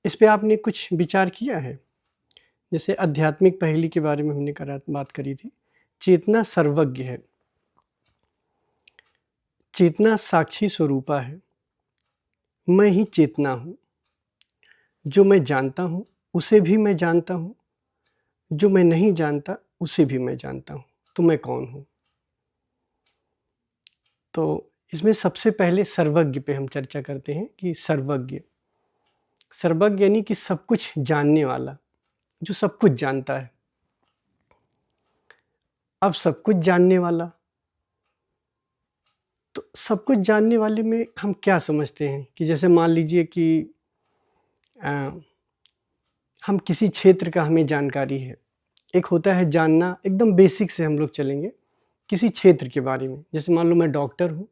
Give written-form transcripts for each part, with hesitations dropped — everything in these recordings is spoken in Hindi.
इस पे आपने कुछ विचार किया है? जैसे आध्यात्मिक पहेली के बारे में हमने बात करी थी। चेतना सर्वज्ञ है, चेतना साक्षी स्वरूपा है, मैं ही चेतना हूँ। जो मैं जानता हूँ, उसे भी मैं जानता हूँ, जो मैं नहीं जानता, उसे भी मैं जानता हूँ। तो मैं कौन हूँ? तो इसमें सबसे पहले सर्वज्ञ पे हम चर्चा करते हैं कि सर्वज्ञ। सर्वज्ञ यानी कि सब कुछ जानने वाला, जो सब कुछ जानता है। अब सब कुछ जानने वाला, तो सब कुछ जानने वाले में हम क्या समझते हैं कि जैसे मान लीजिए कि हम किसी क्षेत्र का हमें जानकारी है। एक होता है जानना, एकदम बेसिक से हम लोग चलेंगे, किसी क्षेत्र के बारे में। जैसे मान लो मैं डॉक्टर हूँ,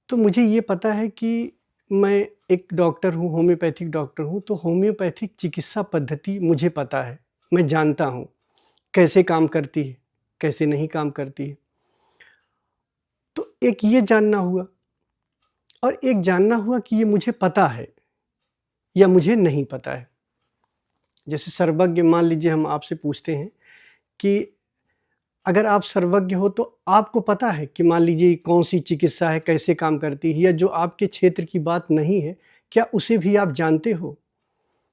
तो मुझे ये पता है कि मैं एक डॉक्टर हूँ, होम्योपैथिक डॉक्टर हूँ, तो होम्योपैथिक चिकित्सा पद्धति मुझे पता है, मैं जानता हूँ, कैसे काम करती है, कैसे नहीं काम करती है। तो एक ये जानना हुआ, और एक जानना हुआ कि ये मुझे पता है या मुझे नहीं पता है। जैसे सर्वज्ञ, मान लीजिए हम आपसे पूछते हैं कि अगर आप सर्वज्ञ हो तो आपको पता है कि मान लीजिए कौन सी चिकित्सा है, कैसे काम करती है, या जो आपके क्षेत्र की बात नहीं है, क्या उसे भी आप जानते हो?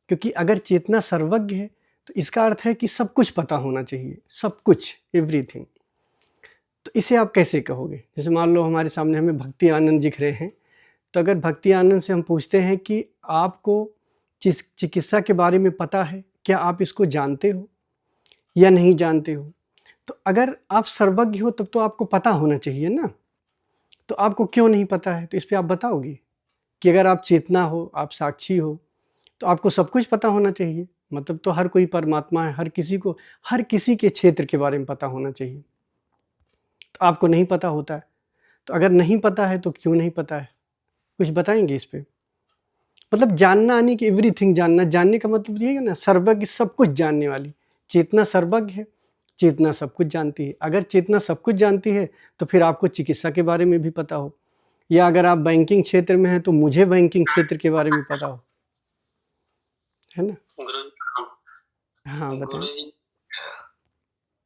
क्योंकि अगर चेतना सर्वज्ञ है, तो इसका अर्थ है कि सब कुछ पता होना चाहिए, सब कुछ, एवरीथिंग। तो इसे आप कैसे कहोगे? जैसे मान लो हमारे सामने हमें भक्ति आनंद दिख रहे हैं, तो अगर भक्ति आनंद से हम पूछते हैं कि आपको चिकित्सा के बारे में पता है, क्या आप इसको जानते हो या नहीं जानते हो? तो अगर आप सर्वज्ञ हो तब तो आपको पता होना चाहिए ना, तो आपको क्यों नहीं पता है? तो इस पे आप बताओगे कि अगर आप चेतना हो, आप साक्षी हो, तो आपको सब कुछ पता होना चाहिए। मतलब तो हर कोई परमात्मा है, हर किसी के क्षेत्र के बारे में पता होना चाहिए। तो आपको नहीं पता होता है, तो अगर नहीं पता है तो क्यों नहीं पता है? कुछ बताएँगे इस पे? मतलब जानना यानी कि एवरीथिंग जानना, जानने का मतलब ये है ना, सर्वज्ञ, सब कुछ जानने वाली। चेतना सर्वज्ञ है, चेतना सब कुछ जानती है। अगर चेतना सब कुछ जानती है, तो फिर आपको चिकित्सा के बारे में भी पता हो, या अगर आप बैंकिंग क्षेत्र में हैं, तो मुझे बैंकिंग क्षेत्र के बारे में पता हो, है ना? हाँ, बताएँ। गुरुजी,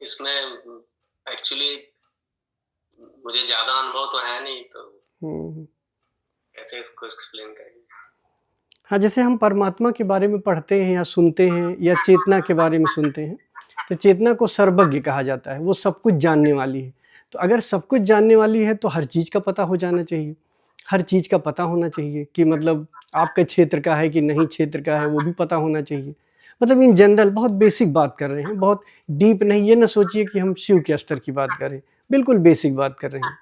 इसमें एक्चुअली मुझे ज़्यादा अनुभव तो है नहीं, तो हुँ। कैसे इसको एक्सप्लेन करेंगे? हाँ, जैसे हम परमात्मा के बारे में पढ़ते हैं या सुनते हैं या चेतना के बारे में सुनते हैं, तो चेतना को सर्वज्ञ कहा जाता है, वो सब कुछ जानने वाली है। तो अगर सब कुछ जानने वाली है, तो हर चीज़ का पता हो जाना चाहिए। हर चीज़ का पता होना चाहिए कि मतलब आपका क्षेत्र का है कि नहीं क्षेत्र का है, वो भी पता होना चाहिए। मतलब इन जनरल बहुत बेसिक बात कर रहे हैं, बहुत डीप नहीं, ये ना सोचिए कि हम शिव के स्तर की बात कर रहे हैं, बिल्कुल बेसिक बात कर रहे हैं।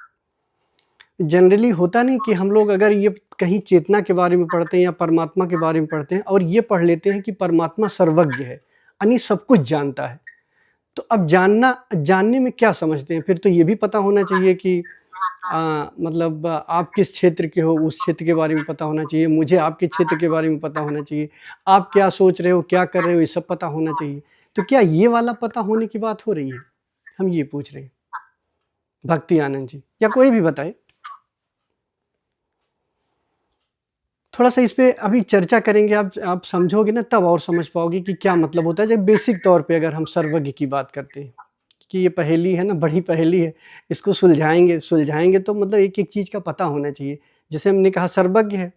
जनरली होता नहीं कि हम लोग अगर ये कहीं चेतना के बारे में पढ़ते हैं या परमात्मा के बारे में पढ़ते हैं और ये पढ़ लेते हैं कि परमात्मा सर्वज्ञ है, यानी सब कुछ जानता है। तो अब जानने में क्या समझते हैं? फिर तो ये भी पता होना चाहिए कि मतलब आप किस क्षेत्र के हो, उस क्षेत्र के बारे में पता होना चाहिए, मुझे आपके क्षेत्र के बारे में पता होना चाहिए। आप क्या सोच रहे हो, क्या कर रहे हो, ये सब पता होना चाहिए। तो क्या ये वाला पता होने की बात हो रही है? हम ये पूछ रहे हैं। भक्ति आनंद जी या कोई भी बताए। थोड़ा-सा इस पे अभी चर्चा करेंगे, आप समझोगे ना तब और समझ पाओगे कि क्या मतलब होता है। जब बेसिक तौर पे अगर हम सर्वज्ञ की बात करते हैं, कि ये पहेली है ना, बड़ी पहेली है, इसको सुलझाएँगे तो मतलब एक-एक चीज़ का पता होना चाहिए। जैसे हमने कहा सर्वज्ञ है,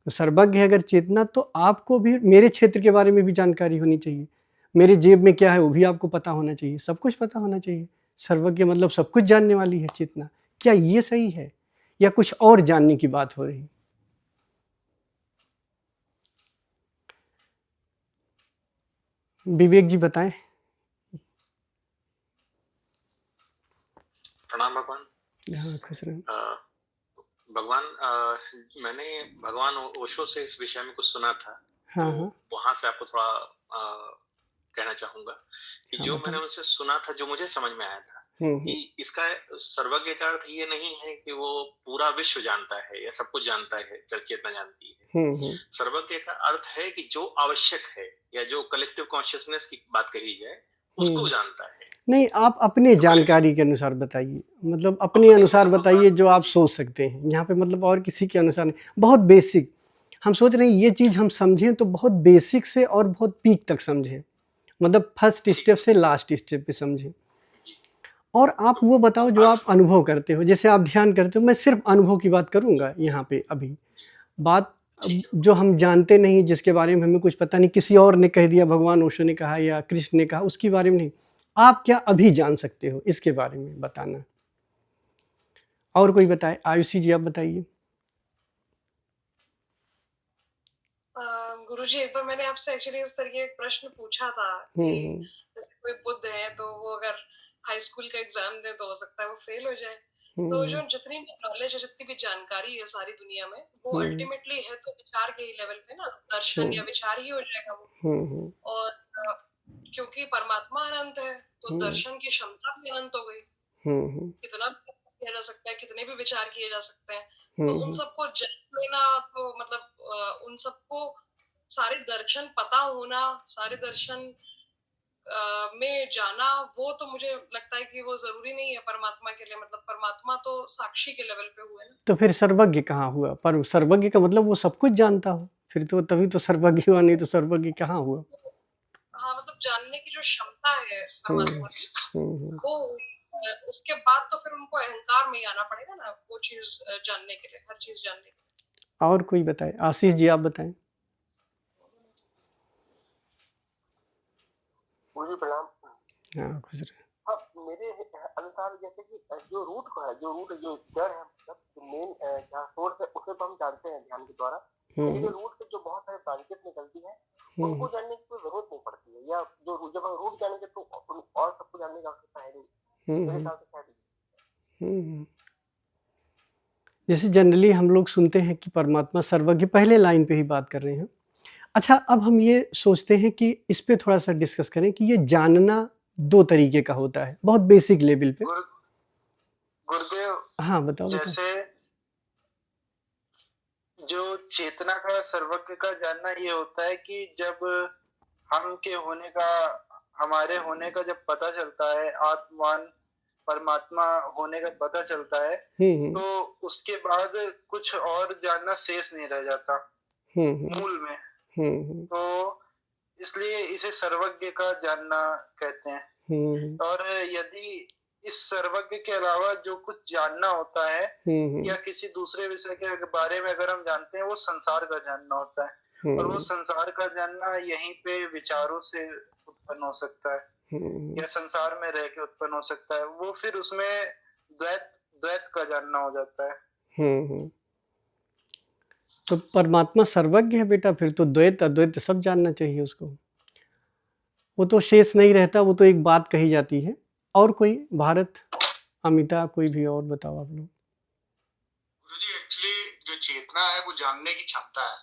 तो सर्वज्ञ है अगर चेतना, तो आपको भी मेरे क्षेत्र के बारे में भी जानकारी होनी चाहिए। मेरे जेब में क्या है वो भी आपको पता होना चाहिए, सब कुछ पता होना चाहिए। सर्वज्ञ मतलब सब कुछ जानने वाली है चेतना। क्या ये सही है या कुछ और जानने की बात हो रही है? विवेक जी बताएँ? प्रणाम भगवान। हाँ, खुश रहें। भगवान, मैंने भगवान ओशो से इस विषय में कुछ सुना था, हाँ, तो हाँ। वहाँ से आपको थोड़ा कहना चाहूँगा कि हाँ, जो मैंने बताएँ। उनसे सुना था, जो मुझे समझ में आया था हुँ, कि हुँ। इसका सर्वज्ञ का अर्थ ये नहीं है कि वो पूरा विश्व जानता है या सब कुछ जानता है, चेतना जानती है। हुँ, हुँ। सर्वज्ञ का अर्थ है कि जो आवश्यक है या जो कलेक्टिव कॉन्शियसनेस की बात कही जाए, उसको हुँ। जानता है। नहीं, आप अपने जो जानकारी के अनुसार बताइए। मतलब अपने अपने अनुसार बताइए जो आप जी, सोच सकते हैं। यहाँ पे मतलब और किसी के अनुसार नहीं। बहुत बेसिक, हम सोच रहे हैं ये चीज़ हम समझें तो बहुत बेसिक से और बहुत पीक तक समझें, मतलब फर्स्ट स्टेप से लास्ट स्टेप पे समझें। और आप वो बताओ जो आप अनुभव करते हो, जैसे आप ध्यान करते हो, मैं सिर्फ अनुभव की बात करूँगा यहाँ पे अभी। बात जो हम जानते नहीं, जिसके बारे में हमें कुछ पता नहीं, किसी और ने कह दिया, भगवान ओशो ने कहा या कृष्ण ने कहा, उसके बारे में नहीं। आप क्या अभी जान सकते हो इसके बारे में बताना। और कोई बताए? आयुषी जी आप बताइए। गुरुजी, एक बार मैंने आपसे एक्चुअली इस तरीके एक प्रश्न पूछा था कि जैसे कोई बुद्ध है तो वो अगर हाई स्कूल का एग्जाम दे तो हो सकता है वो फेल हो जाए। तो जो जितनी भी नॉलेज है, जितनी भी जानकारी है सारी दुनिया में, वो अल्टीमेटली है तो विचार के ही लेवल पे ना, दर्शन या विचार ही हो जाएगा वो। और क्योंकि परमात्मा अनंत है तो दर्शन की क्षमता भी अनंत हो गई। कितना भी किया जा सकता है, कितने भी विचार किए जा सकते हैं, तो उन सबको जान लेना, तो मतलब उन सबको सारे दर्शन पता होना, सारे दर्शन में जाना, वो तो मुझे लगता है कि वो जरूरी नहीं है परमात्मा के लिए। मतलब परमात्मा तो साक्षी के लेवल पे हुए ना। तो फिर सर्वज्ञ कहाँ हुआ? पर सर्वज्ञ का मतलब वो सब कुछ जानता हो, फिर तो तभी तो सर्वज्ञ हुआ, नहीं तो सर्वज्ञ कहाँ हुआ? हाँ, मतलब जानने की जो क्षमता है परमात्मा की, वो हुई। उसके बाद तो फिर उनको अहंकार में ही आना पड़ेगा ना, वो चीज जानने के लिए, हर चीज जानने के लिए। और कोई बताए? आशीष जी आप बताएं। मुझे प्रणाम। हाँ, खुश रहे। हाँ, मेरे अनुसार जैसे कि जो रूट है, जो जड़ है, मतलब मेन जहाँ सोर्स है, उसे तो हम जानते हैं ध्यान के द्वारा। जो रूट से जो बहुत सारे ब्रांचेस निकलती है, उनको जानने की कोई जरूरत नहीं पड़ती है, या जो जब हम रूट जानेंगे तो और सबको जानने की आवश्यकता है नहीं, मेरे हिसाब से शायद। जैसे जनरली हम लोग सुनते हैं कि परमात्मा सर्वज्ञ, पहले लाइन पे ही बात कर रहे हैं। अच्छा, अब हम ये सोचते हैं कि इस पे थोड़ा सा डिस्कस करें कि ये जानना दो तरीके का होता है, बहुत बेसिक लेवल पे। गुरुदेव, हाँ बताओ। जैसे जो चेतना का सर्वज्ञ का जानना ये होता है कि जब हम के होने का, हमारे होने का जब पता चलता है, आत्मान परमात्मा होने का पता चलता है, तो उसके बाद कुछ और जानना शेष नहीं रह जाता मूल में। तो इसलिए इसे सर्वज्ञ का जानना कहते हैं। और यदि इस सर्वज्ञ के अलावा जो कुछ जानना होता है, या किसी दूसरे विषय के बारे में अगर हम जानते हैं, वो संसार का जानना होता है। और वो संसार का जानना यहीं पे विचारों से उत्पन्न हो सकता है, या संसार में रह के उत्पन्न हो सकता है। वो फिर उसमें द्वैत का जानना हो जाता है। तो परमात्मा सर्वज्ञ है बेटा, फिर तो द्वैत अद्वैत सब जानना चाहिए उसको। वो तो शेष नहीं रहता, वो तो एक बात कही जाती है। और कोई? भारत, अमिता, कोई भी और बताओ आप लोग। गुरुजी, एक्चुअली जो चेतना है वो जानने की क्षमता है।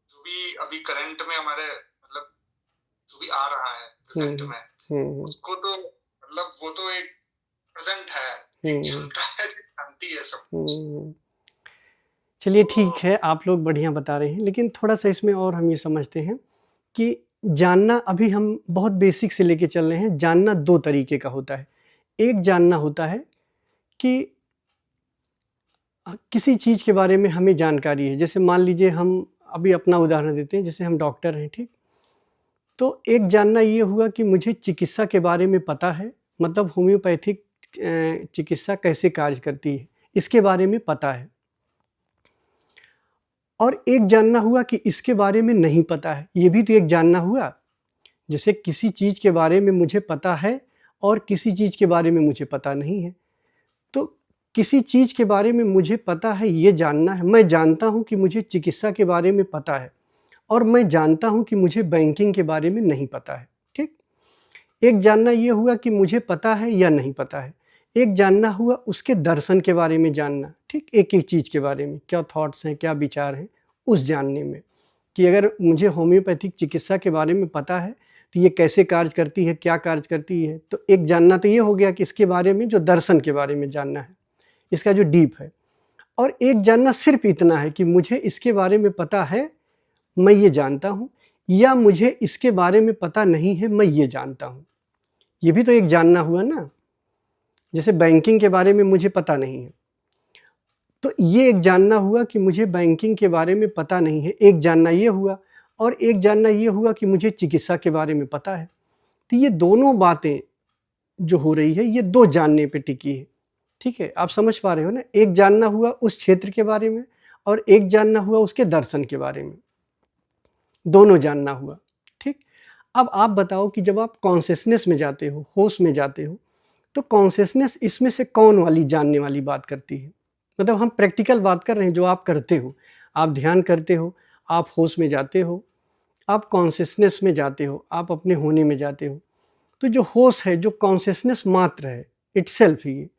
जो भी अभी करंट में हमारे, मतलब जो भी आ रहा है प्रेजेंट में, उसको तो मतलब वो तो एक प्रेजेंट है, एक क्षमता है जो जानती है सब कुछ। चलिए ठीक है, आप लोग बढ़िया बता रहे हैं, लेकिन थोड़ा सा इसमें और हम ये समझते हैं कि जानना, अभी हम बहुत बेसिक से लेके चल रहे हैं। जानना दो तरीके का होता है। एक जानना होता है कि किसी चीज़ के बारे में हमें जानकारी है, जैसे मान लीजिए हम अभी अपना उदाहरण देते हैं, जैसे हम डॉक्टर हैं, ठीक। तो एक जानना ये हुआ कि मुझे चिकित्सा के बारे में पता है, मतलब होम्योपैथिक चिकित्सा कैसे कार्य करती है, इसके बारे में पता है। और एक जानना हुआ कि इसके बारे में नहीं पता है, ये भी तो एक जानना हुआ। जैसे किसी चीज़ के बारे में मुझे पता है और किसी चीज़ के बारे में मुझे पता नहीं है। तो किसी चीज़ के बारे में मुझे पता है, ये जानना है। मैं जानता हूँ कि मुझे चिकित्सा के बारे में पता है, और मैं जानता हूँ कि मुझे बैंकिंग के बारे में नहीं पता है, ठीक। एक जानना ये हुआ कि मुझे पता है या नहीं पता है। एक जानना हुआ उसके दर्शन के बारे में जानना, ठीक। एक एक चीज़ के बारे में क्या थॉट्स हैं, क्या विचार हैं, उस जानने में। कि अगर मुझे होम्योपैथिक चिकित्सा के बारे में पता है तो ये कैसे कार्य करती है, क्या कार्य करती है, तो एक जानना तो ये हो गया कि इसके बारे में, जो दर्शन के बारे में जानना है, इसका जो डीप है। और एक जानना सिर्फ इतना है कि मुझे इसके बारे में पता है, मैं ये जानता हूँ, या मुझे इसके बारे में पता नहीं है, मैं ये जानता हूँ। ये भी तो एक जानना हुआ ना। जैसे बैंकिंग के बारे में मुझे पता नहीं है, तो ये एक जानना हुआ कि मुझे बैंकिंग के बारे में पता नहीं है, एक जानना ये हुआ, और एक जानना ये हुआ कि मुझे चिकित्सा के बारे में पता है। तो ये दोनों बातें जो हो रही है ये 2 जानने पे टिकी है, ठीक है? आप समझ पा रहे हो ना? एक जानना हुआ उस क्षेत्र के बारे में और एक जानना हुआ उसके दर्शन के बारे में, दोनों जानना हुआ, ठीक? अब आप बताओ कि जब आप कॉन्शसनेस में जाते हो, होश में जाते हो, तो कॉन्शसनेस इसमें से कौन वाली जानने वाली बात करती है? मतलब हम प्रैक्टिकल बात कर रहे हैं, जो आप करते हो, आप ध्यान करते हो, आप होश में जाते हो, आप कॉन्शसनेस में जाते हो, आप अपने होने में जाते हो। तो जो होश है, जो कॉन्शसनेस मात्र है, इटसेल्फ ही,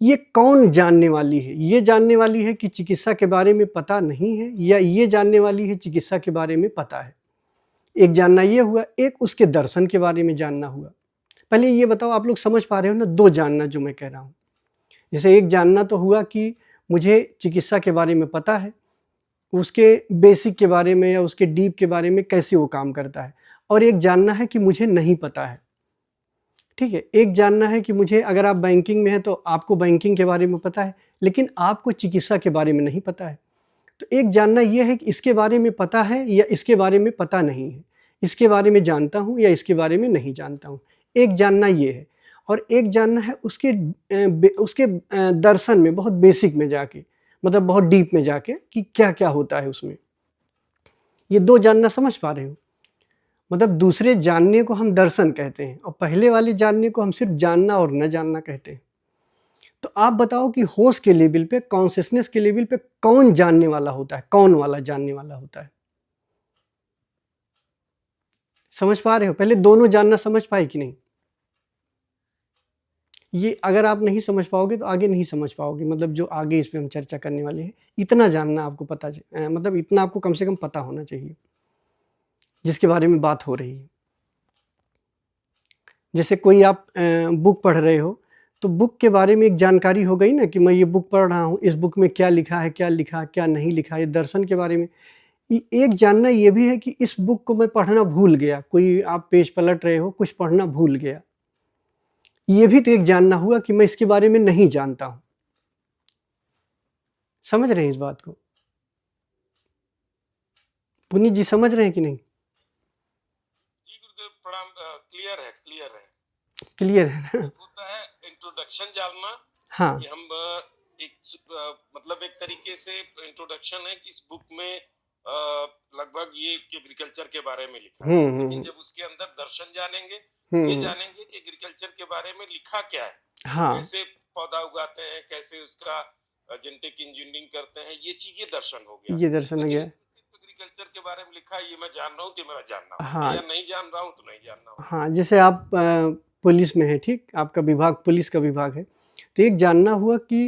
ये कौन जानने वाली है? ये जानने वाली है कि चिकित्सा के बारे में पता नहीं है, या ये जानने वाली है चिकित्सा के बारे में पता है? एक जानना ये हुआ, एक उसके दर्शन के बारे में जानना हुआ। पहले ये बताओ, आप लोग समझ पा रहे हो ना 2 जानना जो मैं कह रहा हूँ? जैसे एक जानना तो हुआ कि मुझे चिकित्सा के बारे में पता है, उसके बेसिक के बारे में या उसके डीप के बारे में कैसे वो काम करता है, और एक जानना है कि मुझे नहीं पता है, ठीक है? एक जानना है कि मुझे, अगर आप बैंकिंग में हैं तो आपको बैंकिंग के बारे में पता है, लेकिन आपको चिकित्सा के बारे में नहीं पता है। तो एक जानना ये है कि इसके बारे में पता है या इसके बारे में पता नहीं है, इसके बारे में जानता हूँ या इसके बारे में नहीं जानता हूँ। एक जानना ये है, और एक जानना है उसके दर्शन में, बहुत बेसिक में जाके, मतलब बहुत डीप में जाके कि क्या-क्या होता है उसमें। ये 2 जानना समझ पा रहे हो? मतलब दूसरे जानने को हम दर्शन कहते हैं और पहले वाले जानने को हम सिर्फ जानना और न जानना कहते हैं। तो आप बताओ कि होश के लेवल पे, कॉन्शसनेस के लेवल पे कौन जानने वाला होता है? कौन वाला जानने वाला होता है? समझ पा रहे हो? पहले दोनों जानना समझ पाए कि नहीं? ये अगर आप नहीं समझ पाओगे तो आगे नहीं समझ पाओगे, मतलब जो आगे इस पे हम चर्चा करने वाले हैं, इतना जानना आपको मतलब इतना आपको कम से कम पता होना चाहिए, जिसके बारे में बात हो रही है। जैसे कोई आप बुक पढ़ रहे हो, तो बुक के बारे में एक जानकारी हो गई ना कि मैं ये बुक पढ़ रहा हूँ, इस बुक में क्या लिखा है, क्या नहीं लिखा है, दर्शन के बारे में। एक जानना ये भी है कि इस बुक को मैं पढ़ना भूल गया, कोई आप पेज पलट रहे हो, कुछ पढ़ना भूल गया। ये भी तो एक जानना हुआ कि मैं इसके बारे में नहीं जानता हूँ। समझ रहे हैं इस बात को? पुनीत जी समझ रहे हैं कि नहीं? जी गुरुदेव प्रणाम। क्लियर है क्लियर है ना? होता है इंट्रोडक्शन जानना। हाँ, कि हम मतलब एक तरीके से इंट्रोडक्शन है कि इस बुक में लगभग ये एग्रीकल्चर के बारे में लिखा है, लेकिन जब उसके अंदर दर्शन जानेंगे, ये जानेंगे कि एग्रीकल्चर के बारे में लिखा क्या है, हाँ, कैसे पौधा उगाते हैं, कैसे उसका जेनेटिक इंजीनियरिंग करते हैं, ये चीजें दर्शन हो गया। ये दर्शन हो गया। एग्रीकल्चर के बारे में लिखा है, ये मैं जान रहा हूँ तो मेरा जानना हो, हाँ, या नहीं जान रहा हूँ तो नहीं जानना हो। हाँ, जैसे आप पुलिस में हैं, ठीक? आपका विभाग पुलिस का विभाग है, तो एक जानना हुआ कि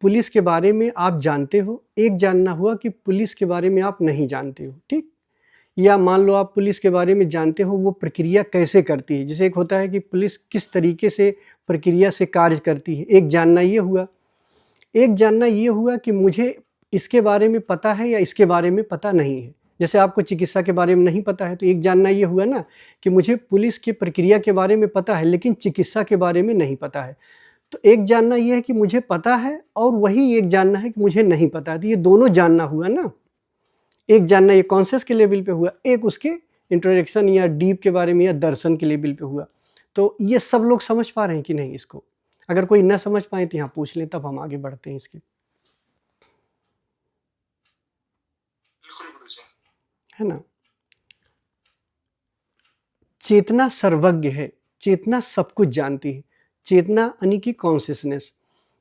पुलिस के बारे में आप जानते हो, एक जानना हुआ कि पुलिस के बारे में आप नहीं जानते हो, ठीक? या मान लो आप पुलिस के बारे में जानते हो, वो प्रक्रिया कैसे करती है। जैसे एक होता है कि पुलिस किस तरीके से प्रक्रिया से कार्य करती है, एक जानना ये हुआ। एक जानना ये हुआ कि मुझे इसके बारे में पता है या इसके बारे में पता नहीं है। जैसे आपको चिकित्सा के बारे में नहीं पता है, तो एक जानना ये हुआ ना कि मुझे पुलिस की प्रक्रिया के बारे में पता है, लेकिन चिकित्सा के बारे में नहीं पता है। तो एक जानना ये है कि मुझे पता है, और वही एक जानना है कि मुझे नहीं पता है। तो ये दोनों जानना हुआ ना। एक जानना ये कॉन्शियस के लेवल पे हुआ, एक उसके इंट्रोडक्शन या डीप के बारे में या दर्शन के लेवल पे हुआ। तो ये सब लोग समझ पा रहे हैं कि नहीं इसको? अगर कोई ना समझ पाए तो यहाँ पूछ लें, तब हम आगे बढ़ते हैं इसके। बिल्कुल गुरुजी। है ना? चेतना सर्वज्ञ है, चेतना सब कुछ जानती है। चेतना यानी कि कॉन्शियसनेस।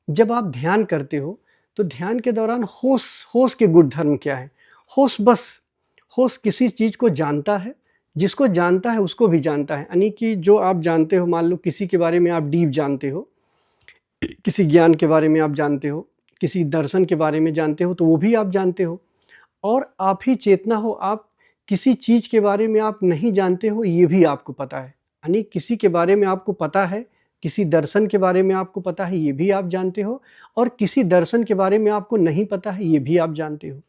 जब आप ध्यान करते हो तो ध्यान के दौरान होश के गुण धर्म क्या है? होश किसी चीज़ को जानता है, जिसको जानता है उसको भी जानता है। यानी कि जो आप जानते हो, मान लो किसी के बारे में आप डीप जानते हो, किसी ज्ञान के बारे में आप जानते हो, किसी दर्शन के बारे में जानते हो, तो वो भी आप जानते हो। और आप ही चेतना हो, आप किसी चीज़ के बारे में आप नहीं जानते हो, ये भी आपको पता है। यानी किसी के बारे में आपको पता है, किसी दर्शन के बारे में आपको पता है, ये भी आप जानते हो, और किसी दर्शन के बारे में आपको नहीं पता है, ये भी आप जानते हो।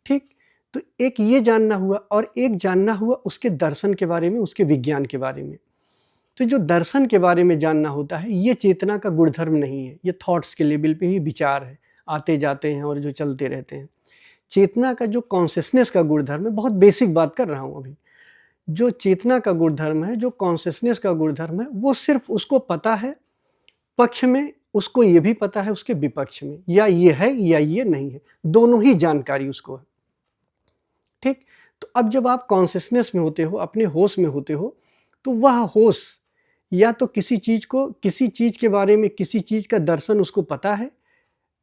ठीक? तो एक ये जानना हुआ, और एक जानना हुआ उसके दर्शन के बारे में, उसके विज्ञान के बारे में। तो जो दर्शन के बारे में जानना होता है, ये चेतना का गुणधर्म नहीं है, ये थॉट्स के लेवल पे ही विचार है। आते जाते हैं और जो चलते रहते हैं। चेतना का जो कॉन्शियसनेस का गुणधर्म है, बहुत बेसिक बात कर रहा हूँ अभी, जो चेतना का गुणधर्म है, जो कॉन्शियसनेस का गुणधर्म है, वो सिर्फ उसको पता है पक्ष में, उसको ये भी पता है उसके विपक्ष में, या ये है या ये नहीं है, दोनों ही जानकारी उसको है। ठीक, तो अब जब आप कॉन्शियसनेस में होते हो, अपने होश में होते हो, तो वह होश या तो किसी चीज़ को, किसी चीज़ के बारे में, किसी चीज़ का दर्शन उसको पता है,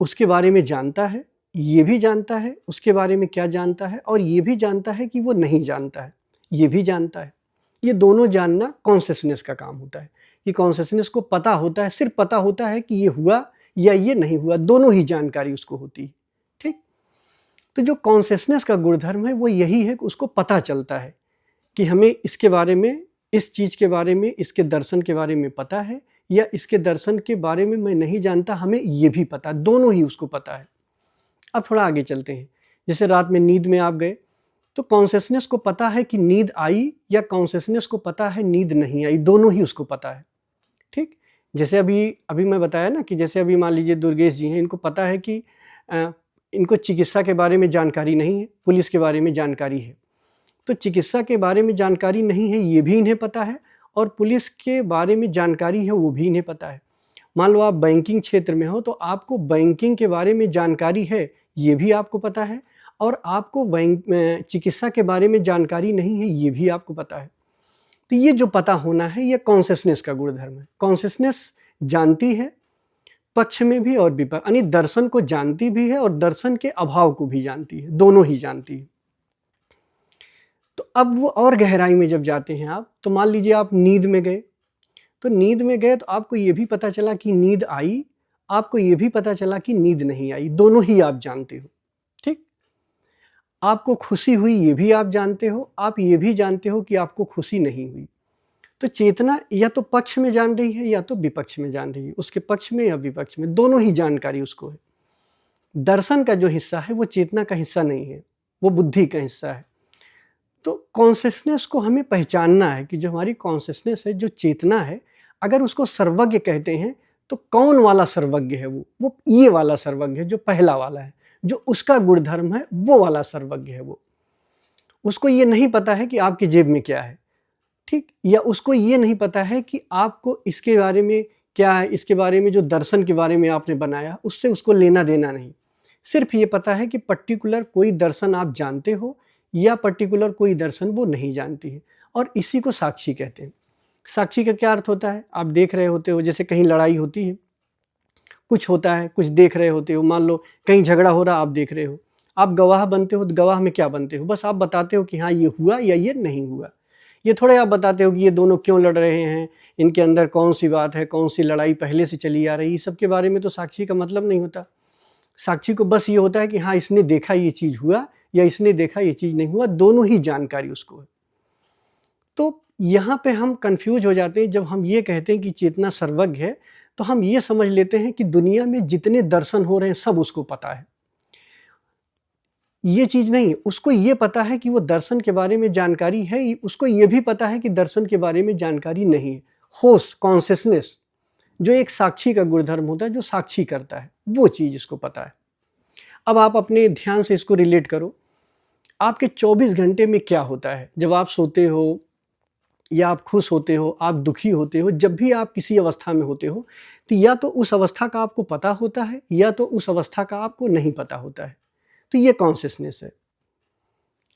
उसके बारे में जानता है, ये भी जानता है उसके बारे में क्या जानता है, और ये भी जानता है कि वो नहीं जानता है, ये भी जानता है। ये दोनों जानना कॉन्शियसनेस का काम होता है, कि कॉन्शियसनेस को पता होता है, सिर्फ पता होता है कि ये हुआ या ये नहीं हुआ, दोनों ही जानकारी उसको होती है। ठीक, तो जो कॉन्शियसनेस का गुणधर्म है वो यही है कि उसको पता चलता है कि हमें इसके बारे में, इस चीज़ के बारे में, इसके दर्शन के बारे में पता है, या इसके दर्शन के बारे में मैं नहीं जानता, हमें ये भी पता, दोनों ही उसको पता है। अब थोड़ा आगे चलते हैं। जैसे रात में नींद में आप गए, तो कॉन्शियसनेस को पता है कि नींद आई, या कॉन्शियसनेस को पता है नींद नहीं आई, दोनों ही उसको पता है। ठीक, जैसे अभी मैं बताया ना कि जैसे अभी मान लीजिए दुर्गेश जी हैं, इनको पता है कि इनको चिकित्सा के बारे में जानकारी नहीं है, पुलिस के बारे में जानकारी है। तो चिकित्सा के बारे में जानकारी नहीं है ये भी इन्हें पता है, और पुलिस के बारे में जानकारी है वो भी इन्हें पता है। मान लो आप बैंकिंग क्षेत्र में हो, तो आपको बैंकिंग के बारे में जानकारी है ये भी आपको पता है, और आपको चिकित्सा के बारे में जानकारी नहीं है ये भी आपको पता है। तो ये जो पता होना है ये कॉन्शियसनेस का गुणधर्म है। कॉन्शियसनेस जानती है पक्ष में भी और विपक्ष, यानी दर्शन को जानती भी है और दर्शन के अभाव को भी जानती है, दोनों ही जानती है। तो अब वो और गहराई में जब जाते हैं आप, तो मान लीजिए आप नींद में गए, तो नींद में गए तो आपको ये भी पता चला कि नींद आई, आपको ये भी पता चला कि नींद नहीं आई, दोनों ही आप जानते हो। ठीक, आपको खुशी हुई ये भी आप जानते हो, आप ये भी जानते हो कि आपको खुशी नहीं हुई। तो चेतना या तो पक्ष में जान रही है या तो विपक्ष में जान रही है, उसके पक्ष में या विपक्ष में, दोनों ही जानकारी उसको है। दर्शन का जो हिस्सा है वो चेतना का हिस्सा नहीं है, वो बुद्धि का हिस्सा है। तो कॉन्शियसनेस को हमें पहचानना है कि जो हमारी कॉन्शियसनेस है, जो चेतना है, अगर उसको सर्वज्ञ कहते हैं तो कौन वाला सर्वज्ञ है? वो ये वाला सर्वज्ञ है, जो पहला वाला है, जो उसका गुणधर्म है वो वाला सर्वज्ञ है। वो उसको ये नहीं पता है कि आपकी जेब में क्या है, ठीक, या उसको ये नहीं पता है कि आपको इसके बारे में क्या है, इसके बारे में जो दर्शन के बारे में आपने बनाया उससे उसको लेना देना नहीं। सिर्फ ये पता है कि पर्टिकुलर कोई दर्शन आप जानते हो या पर्टिकुलर कोई दर्शन वो नहीं जानती है, और इसी को साक्षी कहते हैं। साक्षी का क्या अर्थ होता है? आप देख रहे होते हो, जैसे कहीं लड़ाई होती है, कुछ होता है, कुछ देख रहे होते हो, मान लो कहीं झगड़ा हो रहा आप देख रहे हो, आप गवाह बनते हो। तो गवाह में क्या बनते हो? बस आप बताते हो कि हाँ ये हुआ या ये नहीं हुआ। ये थोड़े आप बताते हो कि ये दोनों क्यों लड़ रहे हैं, इनके अंदर कौन सी बात है, कौन सी लड़ाई पहले से चली आ रही, सब के बारे में तो साक्षी का मतलब नहीं होता। साक्षी को बस ये होता है कि हाँ इसने देखा ये चीज़ हुआ या इसने देखा ये चीज़ नहीं हुआ, दोनों ही जानकारी उसको है। तो यहाँ पे हम कंफ्यूज हो जाते हैं जब हम ये कहते हैं कि चेतना सर्वज्ञ है, तो हम ये समझ लेते हैं कि दुनिया में जितने दर्शन हो रहे हैं सब उसको पता है। ये चीज़ नहीं है, उसको ये पता है कि वो दर्शन के बारे में जानकारी है, उसको ये भी पता है कि दर्शन के बारे में जानकारी नहीं है। होश, कॉन्शियसनेस, जो एक साक्षी का गुणधर्म होता है, जो साक्षी करता है, वो चीज़ इसको पता है। अब आप अपने ध्यान से इसको रिलेट करो, आपके 24 घंटे में क्या होता है? जब आप सोते हो या आप खुश होते हो, आप दुखी होते हो, जब भी आप किसी अवस्था में होते हो, तो या तो उस अवस्था का आपको पता होता है या तो उस अवस्था का आपको नहीं पता होता है। तो ये कॉन्शियसनेस है,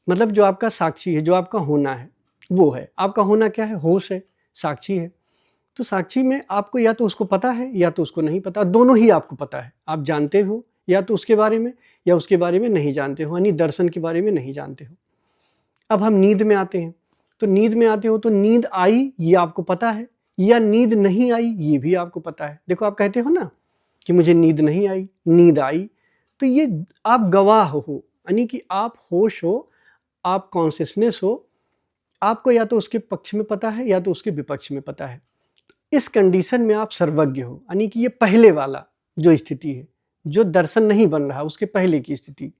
मतलब जो आपका साक्षी है, जो आपका होना है वो है। आपका होना क्या है? होश है, साक्षी है। तो साक्षी में आपको या तो उसको पता है या तो उसको नहीं पता, दोनों ही आपको पता है। आप जानते हो या तो उसके बारे में या उसके बारे में नहीं जानते हो, यानी दर्शन के बारे में नहीं जानते हो। अब हम नींद में आते हैं, तो नींद में आते हो तो नींद आई ये आपको पता है या नींद नहीं आई ये भी आपको पता है। देखो आप कहते हो ना कि मुझे नींद नहीं आई, नींद आई, तो ये आप गवाह हो, यानी कि आप होश हो, आप कॉन्शियसनेस हो, आपको या तो उसके पक्ष में पता है या तो उसके विपक्ष में पता है। इस कंडीशन में आप सर्वज्ञ हो, यानी कि ये पहले वाला जो स्थिति है, जो दर्शन नहीं बन रहा उसके पहले की स्थिति,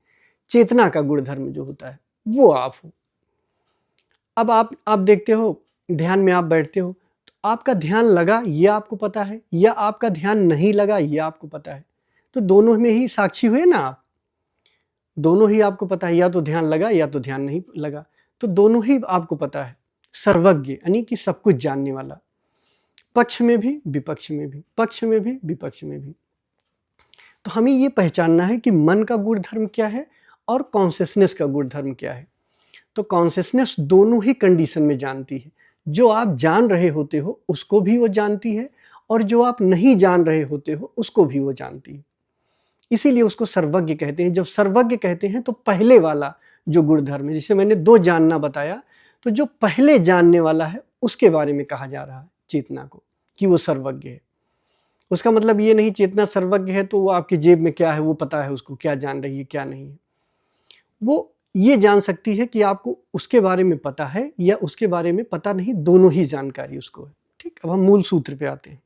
चेतना का गुणधर्म जो होता है वो आप हो। अब आप देखते हो, ध्यान में आप बैठते हो, तो आपका ध्यान लगा ये आपको पता है या आपका ध्यान नहीं लगा ये आपको पता है। तो दोनों में ही साक्षी हुए ना आप, दोनों ही आपको पता है, या तो ध्यान लगा या तो ध्यान नहीं लगा, तो दोनों ही आपको पता है। सर्वज्ञ यानी कि सब कुछ जानने वाला, पक्ष में भी विपक्ष में भी, पक्ष में भी विपक्ष में भी। तो हमें ये पहचानना है कि मन का गुणधर्म क्या है और कॉन्शियसनेस का गुणधर्म क्या है। तो कॉन्शियसनेस दोनों ही कंडीशन में जानती है, जो आप जान रहे होते हो उसको भी वो जानती है, और जो आप नहीं जान रहे होते हो उसको भी वो जानती है। इसीलिए उसको सर्वज्ञ कहते हैं। जब सर्वज्ञ कहते हैं तो पहले वाला जो गुणधर्म है, जिसे मैंने दो जानना बताया, तो जो पहले जानने वाला है उसके बारे में कहा जा रहा है चेतना को कि वो सर्वज्ञ है। उसका मतलब ये नहीं चेतना सर्वज्ञ है तो वो आपकी जेब में क्या है वो पता है, उसको क्या जान रही है क्या नहीं है। वो ये जान सकती है कि आपको उसके बारे में पता है या उसके बारे में पता नहीं, दोनों ही जानकारी उसको है। ठीक, अब हम मूल सूत्र पे आते हैं।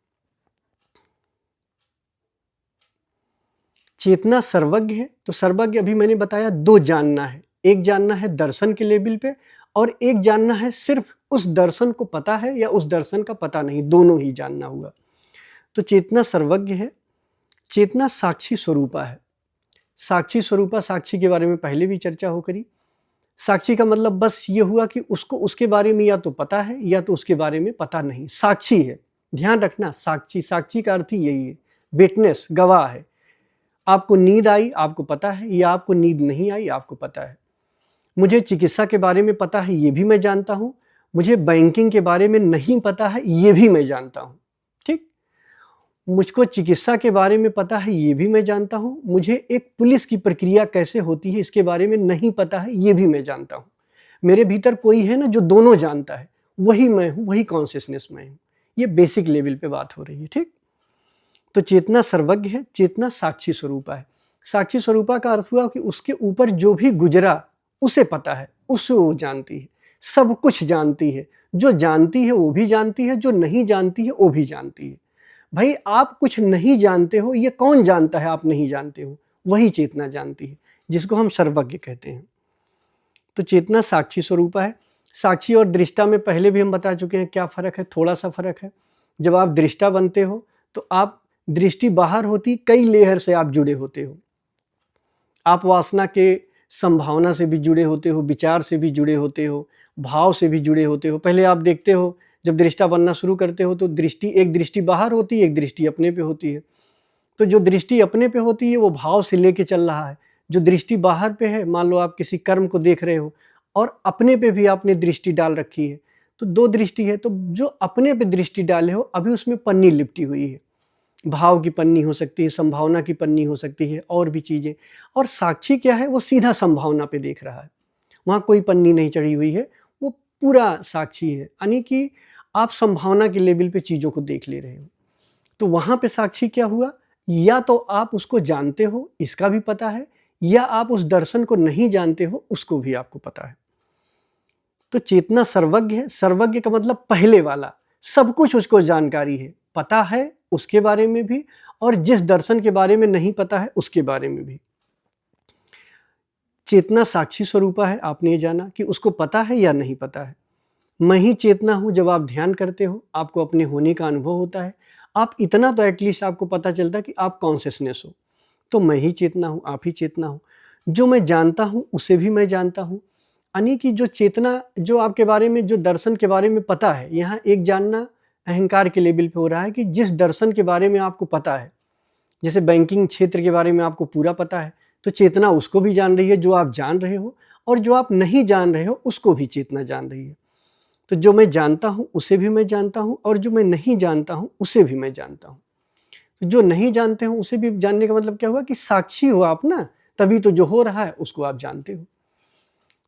चेतना सर्वज्ञ है, तो सर्वज्ञ अभी मैंने बताया दो जानना है, एक जानना है दर्शन के लेवल पे और एक जानना है सिर्फ उस दर्शन को पता है या उस दर्शन का पता नहीं, दोनों ही जानना हुआ। तो चेतना सर्वज्ञ है। चेतना साक्षी स्वरूपा है। साक्षी स्वरूपा, साक्षी के बारे में पहले भी चर्चा हो करी। साक्षी का मतलब बस ये हुआ कि उसको उसके बारे में या तो पता है या तो उसके बारे में पता नहीं, साक्षी है। ध्यान रखना, साक्षी, साक्षी का अर्थ ही यही है, विटनेस, गवाह है। आपको नींद आई आपको पता है, या आपको नींद नहीं आई आपको पता है। मुझे चिकित्सा के बारे में पता है, ये भी मैं जानता हूँ। मुझे बैंकिंग के बारे में नहीं पता है, ये भी मैं जानता हूँ। ठीक, मुझको चिकित्सा के बारे में पता है, ये भी मैं जानता हूँ। मुझे एक पुलिस की प्रक्रिया कैसे होती है इसके बारे में नहीं पता है, ये भी मैं जानता हूँ। मेरे भीतर कोई है ना जो दोनों जानता है, वही मैं हूँ, वही कॉन्शियसनेस मैं हूँ। ये बेसिक लेवल पे बात हो रही है। ठीक, तो चेतना सर्वज्ञ है, चेतना साक्षी स्वरूपा है। साक्षी स्वरूपा का अर्थ हुआ कि उसके ऊपर जो भी गुजरा उसे पता है, उसे वो जानती है, सब कुछ जानती है। जो जानती है वो भी जानती है, जो नहीं जानती है वो भी जानती है। भाई आप कुछ नहीं जानते हो, ये कौन जानता है आप नहीं जानते हो? वही चेतना जानती है, जिसको हम सर्वज्ञ कहते हैं। तो चेतना साक्षी स्वरूपा है। साक्षी और दृष्टा में पहले भी हम बता चुके हैं क्या फ़र्क है, थोड़ा सा फ़र्क है। जब आप दृष्टा बनते हो तो आप दृष्टि बाहर होती, कई लेयर से आप जुड़े होते हो। आप वासना के संभावना से भी जुड़े होते हो, विचार से भी जुड़े होते हो, भाव से भी जुड़े होते हो। पहले आप देखते हो, जब दृष्टा बनना शुरू करते हो तो दृष्टि, एक दृष्टि बाहर होती है, एक दृष्टि अपने पे होती है। तो जो दृष्टि अपने पे होती है वो भाव से लेके चल रहा है। जो दृष्टि बाहर पे है, मान लो आप किसी कर्म को देख रहे हो और अपने पे भी आपने दृष्टि डाल रखी है, तो दो दृष्टि है। तो जो अपने पे दृष्टि डाले हो, अभी उसमें पन्नी लिपटी हुई है, भाव की पन्नी हो सकती है, संभावना की पन्नी हो सकती है, और भी चीज़ें। और साक्षी क्या है, वो सीधा संभावना पे देख रहा है, वहाँ कोई पन्नी नहीं चढ़ी हुई है, वो पूरा साक्षी है। यानी कि आप संभावना के लेवल पे चीज़ों को देख ले रहे हो। तो वहाँ पे साक्षी क्या हुआ, या तो आप उसको जानते हो, इसका भी पता है, या आप उस दर्शन को नहीं जानते हो, उसको भी आपको पता है। तो चेतना सर्वज्ञ है। सर्वज्ञ का मतलब पहले वाला, सब कुछ उसको जानकारी है, पता है उसके बारे में भी, और जिस दर्शन के बारे में नहीं पता है उसके बारे में भी। चेतना साक्षी स्वरूपा है। आपने ये जाना कि उसको पता है या नहीं पता है। मैं ही चेतना हूँ। जब आप ध्यान करते हो आपको अपने होने का अनुभव होता है। आप इतना तो एटलीस्ट आपको पता चलता है कि आप कॉन्शियसनेस हो, तो मैं ही चेतना हूँ, आप ही चेतना हो। जो मैं जानता हूँ उसे भी मैं जानता हूँ। यानी कि जो चेतना, जो आपके बारे में, जो दर्शन के बारे में पता है, यहाँ एक जानना अहंकार के लेवल पे हो रहा है कि जिस दर्शन के बारे में आपको पता है, जैसे बैंकिंग क्षेत्र के बारे में आपको पूरा पता है, तो चेतना उसको भी जान रही है जो आप जान रहे हो, और जो आप नहीं जान रहे हो उसको भी चेतना जान रही है। तो जो मैं जानता हूँ उसे भी मैं जानता हूँ, और जो मैं नहीं जानता हूँ उसे भी मैं जानता हूँ। तो जो नहीं जानते हो उसे भी जानने का मतलब क्या हुआ कि साक्षी हो आप ना, तभी तो जो हो रहा है उसको आप जानते हो।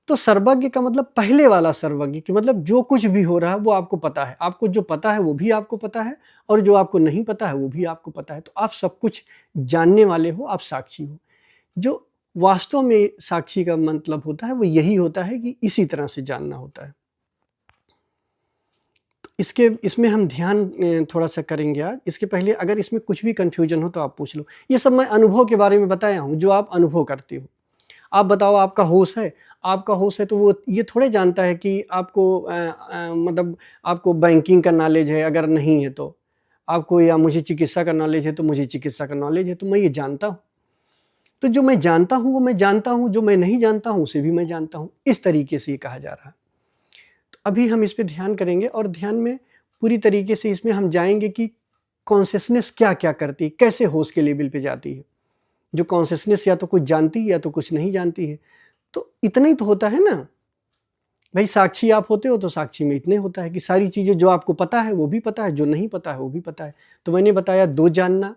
तो सर्वज्ञ का मतलब पहले वाला सर्वज्ञ, कि मतलब जो कुछ भी हो रहा है वो आपको पता है। आपको जो पता है वो भी आपको पता है, और जो आपको नहीं पता है वो भी आपको पता है। तो आप सब कुछ जानने वाले हो, आप साक्षी हो। जो वास्तव में साक्षी का मतलब होता है वो यही होता है कि इसी तरह से जानना होता है। तो इसमें हम ध्यान थोड़ा सा करेंगे आज। इसके पहले अगर इसमें कुछ भी कन्फ्यूजन हो तो आप पूछ लो। ये सब मैं अनुभव के बारे में बताया हूँ, जो आप अनुभव करते हो। आप बताओ, आपका होश है, आपका होश है तो वो ये थोड़े जानता है कि आपको मतलब आपको बैंकिंग का नॉलेज है, अगर नहीं है तो आपको या मुझे चिकित्सा का नॉलेज है तो मुझे चिकित्सा का नॉलेज है, तो मैं ये जानता हूँ। तो जो मैं जानता हूँ वो मैं जानता हूँ, जो मैं नहीं जानता हूँ उसे भी मैं जानता हूँ। इस तरीके से ये कहा जा रहा है। तो अभी हम इस पे ध्यान करेंगे और ध्यान में पूरी तरीके से इसमें हम जाएंगे कि कॉन्शियसनेस क्या क्या करती है, कैसे होश के लेवल पे जाती है। जो कॉन्शियसनेस या तो कुछ जानती है या तो कुछ नहीं जानती है। तो इतना ही तो होता है ना भाई, साक्षी आप होते हो तो साक्षी में इतने होता है कि सारी चीज़ें जो आपको पता है वो भी पता है, जो नहीं पता है वो भी पता है। तो मैंने बताया दो जानना,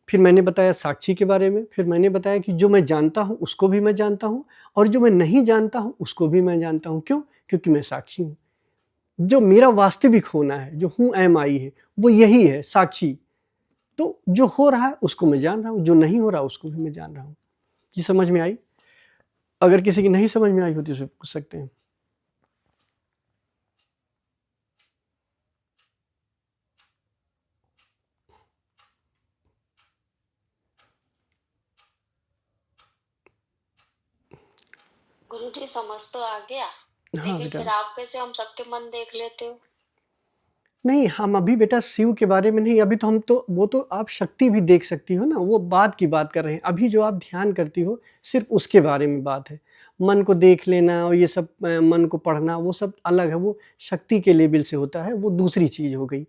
फिर मैंने बताया साक्षी के बारे में, फिर मैंने बताया कि जो मैं जानता हूँ उसको भी मैं जानता हूँ और जो मैं नहीं जानता हूँ उसको भी मैं जानता हूँ। क्यों? क्योंकि मैं साक्षी हूँ। जो मेरा वास्तविक होना है, जो हूँ एम आई है, वो यही है, साक्षी। तो जो हो रहा है उसको मैं जान रहा हूँ, जो नहीं हो रहा उसको भी मैं जान रहा हूँ। ये समझ में आई? अगर किसी की नहीं समझ में आई होती उसे पूछ सकते हैं। गुरुजी समझ तो आ गया, हाँ लेकिन बेटा। फिर आप कैसे हम सबके मन देख लेते हो? नहीं, हम अभी बेटा शिव के बारे में नहीं, अभी तो हम तो वो तो आप शक्ति भी देख सकती हो ना, वो बात की बात कर रहे हैं। अभी जो आप ध्यान करती हो सिर्फ उसके बारे में बात है। मन को देख लेना और ये सब मन को पढ़ना वो सब अलग है, वो शक्ति के लेवल से होता है, वो दूसरी चीज़ हो गई।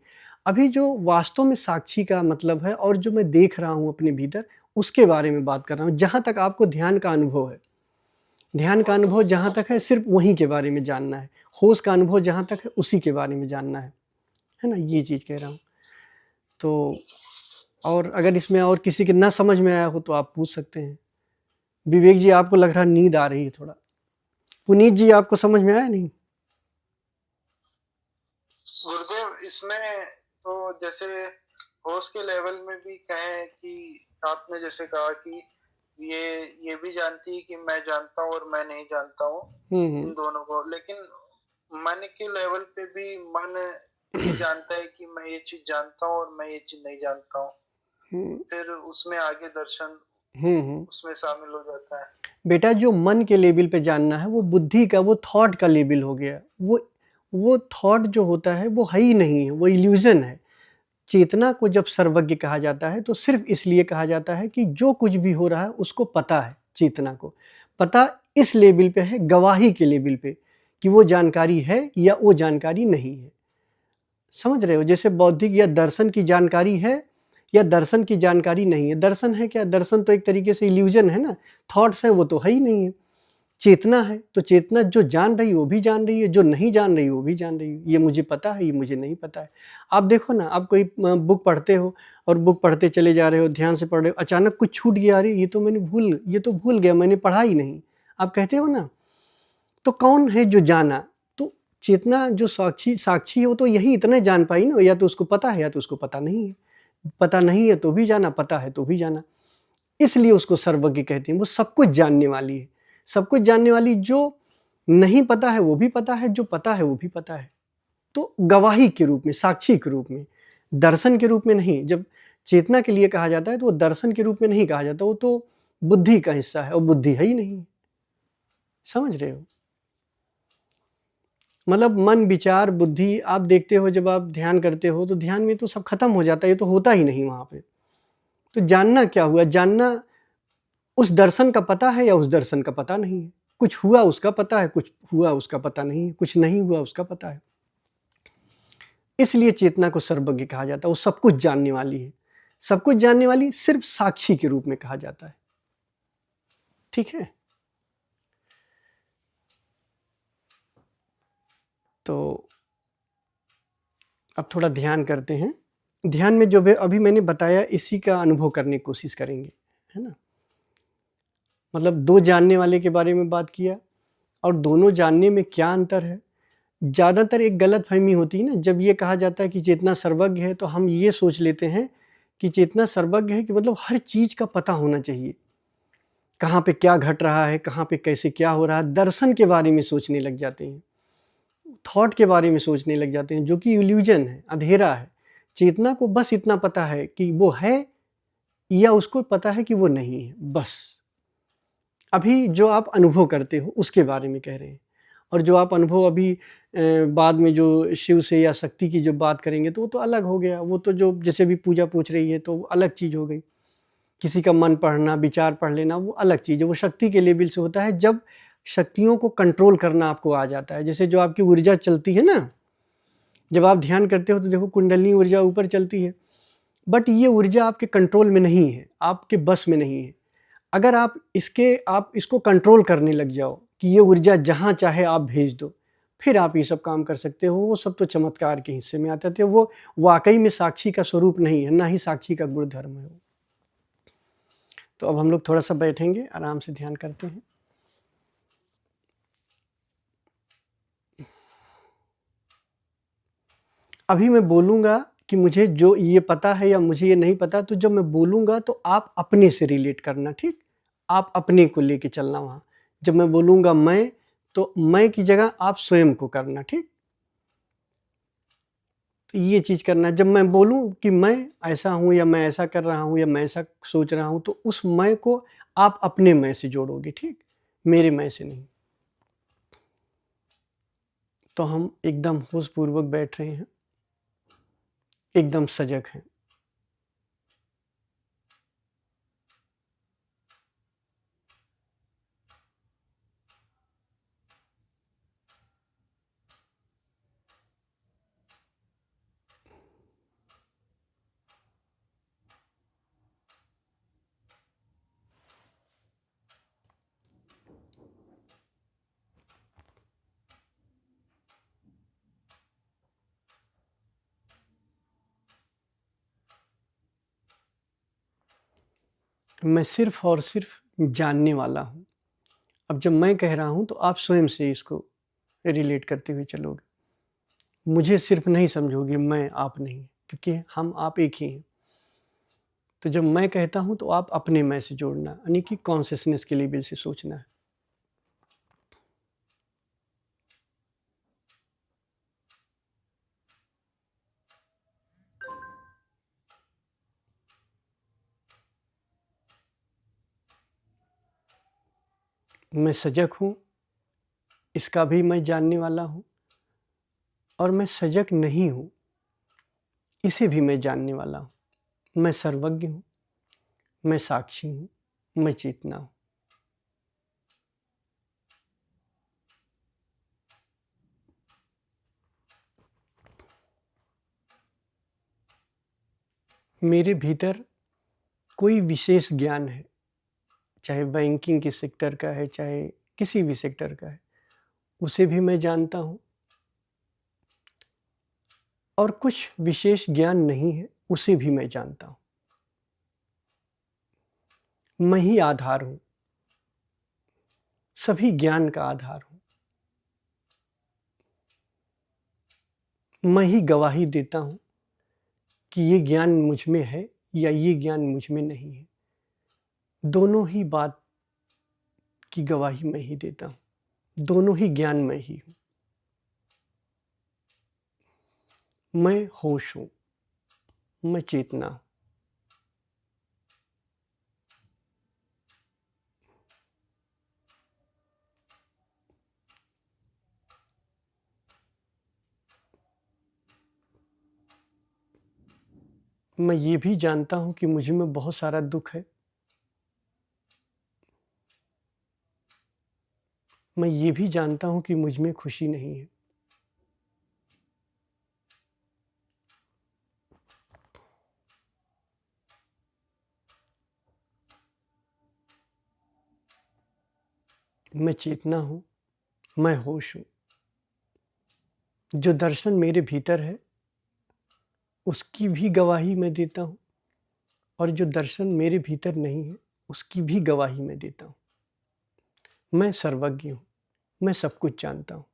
अभी जो वास्तव में साक्षी का मतलब है और जो मैं देख रहा हूँ अपने भीतर, उसके बारे में बात कर रहा हूँ। जहाँ तक आपको ध्यान का अनुभव है, ध्यान का अनुभव जहाँ तक है सिर्फ वहीं के बारे में जानना है। होश का अनुभव जहाँ तक है उसी के बारे में जानना है ना? ये चीज़ कह रहा हूँ। तो और अगर इसमें और किसी के ना समझ में आया हो तो आप पूछ सकते हैं। विवेक जी, आपको लग रहा नींद आ रही है थोड़ा। पुनीत जी, आपको समझ में आया नहीं? गुरुदेव, इसमें तो जैसे होश के लेवल में भी कहें कि आपने जैसे कहा कि ये भी जानती है कि मैं जानता हूँ और मैं नहीं जानता हूँ, इन दोनों को। लेकिन मन के लेवल पे भी मन ये जानता है कि मैं ये चीज जानता हूँ और मैं ये चीज नहीं जानता हूँ। फिर उसमें आगे दर्शन उसमें शामिल हो जाता है। बेटा, जो मन के लेवल पे जानना है वो बुद्धि का, वो थॉट का लेवल हो गया। वो थॉट जो होता है वो है ही नहीं है, वो इल्यूजन है। चेतना को जब सर्वज्ञ कहा जाता है तो सिर्फ इसलिए कहा जाता है कि जो कुछ भी हो रहा है उसको पता है। चेतना को पता इस लेवल पे है, गवाही के लेवल पे, कि वो जानकारी है या वो जानकारी नहीं है। समझ रहे हो? जैसे बौद्धिक या दर्शन की जानकारी है या दर्शन की जानकारी नहीं है। दर्शन है क्या? दर्शन तो एक तरीके से इल्यूजन है ना, थॉट्स है, वो तो है ही नहीं है। चेतना है तो चेतना जो जान रही है वो भी जान रही है, जो नहीं जान रही है वो भी जान रही है। ये मुझे पता है, ये मुझे नहीं पता है। आप देखो ना, आप कोई बुक पढ़ते हो और बुक पढ़ते चले जा रहे हो, ध्यान से पढ़ रहे हो, अचानक कुछ छूट गया, अरे ये तो भूल गया, मैंने पढ़ा ही नहीं। आप कहते हो ना, तो कौन है जो जाना? तो चेतना जो साक्षी है वो तो यही इतना जान पाई ना, या तो उसको पता है या तो उसको पता नहीं है। पता नहीं है तो भी जाना, पता है तो भी जाना। इसलिए उसको सर्वज्ञ कहते हैं। वो सब कुछ जानने वाली है, सब कुछ जानने वाली। जो नहीं पता है वो भी पता है, जो पता है वो भी पता है। तो गवाही के रूप में, साक्षी के रूप में, दर्शन के रूप में नहीं। जब चेतना के लिए कहा जाता है तो वो दर्शन के रूप में नहीं कहा जाता, वो तो बुद्धि का हिस्सा है और बुद्धि है ही नहीं। समझ रहे हो? मतलब मन, विचार, बुद्धि, आप देखते हो जब आप ध्यान करते हो तो ध्यान में तो सब खत्म हो जाता है, ये तो होता ही नहीं वहाँ पे। तो जानना क्या हुआ? जानना उस दर्शन का पता है या उस दर्शन का पता नहीं है। कुछ हुआ उसका पता है, कुछ हुआ उसका पता नहीं है, कुछ नहीं हुआ उसका पता है। इसलिए चेतना को सर्वज्ञ कहा जाता है। वो सब कुछ जानने वाली है। सब कुछ जानने वाली सिर्फ साक्षी के रूप में कहा जाता है। ठीक है? तो अब थोड़ा ध्यान करते हैं। ध्यान में जो भी अभी मैंने बताया इसी का अनुभव करने की कोशिश करेंगे, है ना? मतलब दो जानने वाले के बारे में बात किया और दोनों जानने में क्या अंतर है। ज़्यादातर एक गलतफहमी होती है ना, जब ये कहा जाता है कि चेतना सर्वज्ञ है तो हम ये सोच लेते हैं कि चेतना सर्वज्ञ है कि मतलब हर चीज़ का पता होना चाहिए, कहाँ पे क्या घट रहा है, कहाँ पे कैसे क्या हो रहा है। दर्शन के बारे में सोचने लग जाते हैं, थॉट के बारे में सोचने लग जाते हैं, जो कि इल्यूजन है, अंधेरा है। चेतना को बस इतना पता है कि वो है या उसको पता है कि वो नहीं है, बस। अभी जो आप अनुभव करते हो उसके बारे में कह रहे हैं। और जो आप अनुभव अभी बाद में जो शिव से या शक्ति की जो बात करेंगे तो वो तो अलग हो गया। वो तो जो जैसे भी पूजा पूछ रही है तो अलग चीज़ हो गई। किसी का मन पढ़ना, विचार पढ़ लेना वो अलग चीज़ है। वो शक्ति के लेवल से होता है जब शक्तियों को कंट्रोल करना आपको आ जाता है। जैसे जो आपकी ऊर्जा चलती है ना, जब आप ध्यान करते हो तो देखो कुंडलिनी ऊर्जा ऊपर चलती है, बट ये ऊर्जा आपके कंट्रोल में नहीं है, आपके बस में नहीं है। अगर आप इसको कंट्रोल करने लग जाओ कि ये ऊर्जा जहाँ चाहे आप भेज दो, फिर आप ये सब काम कर सकते हो। वो सब तो चमत्कार के हिस्से में आता है। तो वो वाकई में साक्षी का स्वरूप नहीं है, ना ही साक्षी का गुण धर्म है। तो अब हम लोग थोड़ा सा बैठेंगे, आराम से ध्यान करते हैं। अभी मैं बोलूँगा कि मुझे जो ये पता है या मुझे ये नहीं पता, तो जब मैं बोलूँगा तो आप अपने से रिलेट करना, ठीक? आप अपने को लेके चलना वहाँ। जब मैं बोलूँगा मैं, तो मैं की जगह आप स्वयं को करना, ठीक? तो ये चीज़ करना। जब मैं बोलूँ कि मैं ऐसा हूँ या मैं ऐसा कर रहा हूँ या मैं ऐसा सोच रहा हूँ, तो उस मैं को आप अपने मैं से जोड़ोगे, ठीक? मेरे मैं से नहीं। तो हम एकदम होशपूर्वक बैठ रहे हैं, एकदम सजग हैं। मैं सिर्फ और सिर्फ जानने वाला हूँ। अब जब मैं कह रहा हूँ तो आप स्वयं से इसको रिलेट करते हुए चलोगे। मुझे सिर्फ नहीं समझोगे, मैं आप नहीं, क्योंकि हम आप एक ही हैं। तो जब मैं कहता हूँ तो आप अपने मैं से जोड़ना, यानी कि कॉन्शियसनेस के लेवल से सोचना है। मैं सजग हूँ, इसका भी मैं जानने वाला हूँ, और मैं सजग नहीं हूँ, इसे भी मैं जानने वाला हूँ। मैं सर्वज्ञ हूँ, मैं साक्षी हूँ, मैं चेतना हूँ। मेरे भीतर कोई विशेष ज्ञान है, चाहे बैंकिंग के सेक्टर का है, चाहे किसी भी सेक्टर का है, उसे भी मैं जानता हूँ। और कुछ विशेष ज्ञान नहीं है, उसे भी मैं जानता हूँ। मैं ही आधार हूँ, सभी ज्ञान का आधार हूँ। मैं ही गवाही देता हूँ कि ये ज्ञान मुझ में है या ये ज्ञान मुझ में नहीं है। दोनों ही बात की गवाही मैं ही देता हूँ, दोनों ही ज्ञान मैं ही हूँ। मैं होश हूँ, मैं चेतना हूँ। मैं ये भी जानता हूँ कि मुझ में बहुत सारा दुख है। मैं ये भी जानता हूँ कि मुझ में खुशी नहीं है। मैं चेतना हूँ, मैं होश हूँ। जो दर्शन मेरे भीतर है, उसकी भी गवाही मैं देता हूँ, और जो दर्शन मेरे भीतर नहीं है, उसकी भी गवाही मैं देता हूँ। मैं सर्वज्ञ हूँ, मैं सब कुछ जानता हूँ।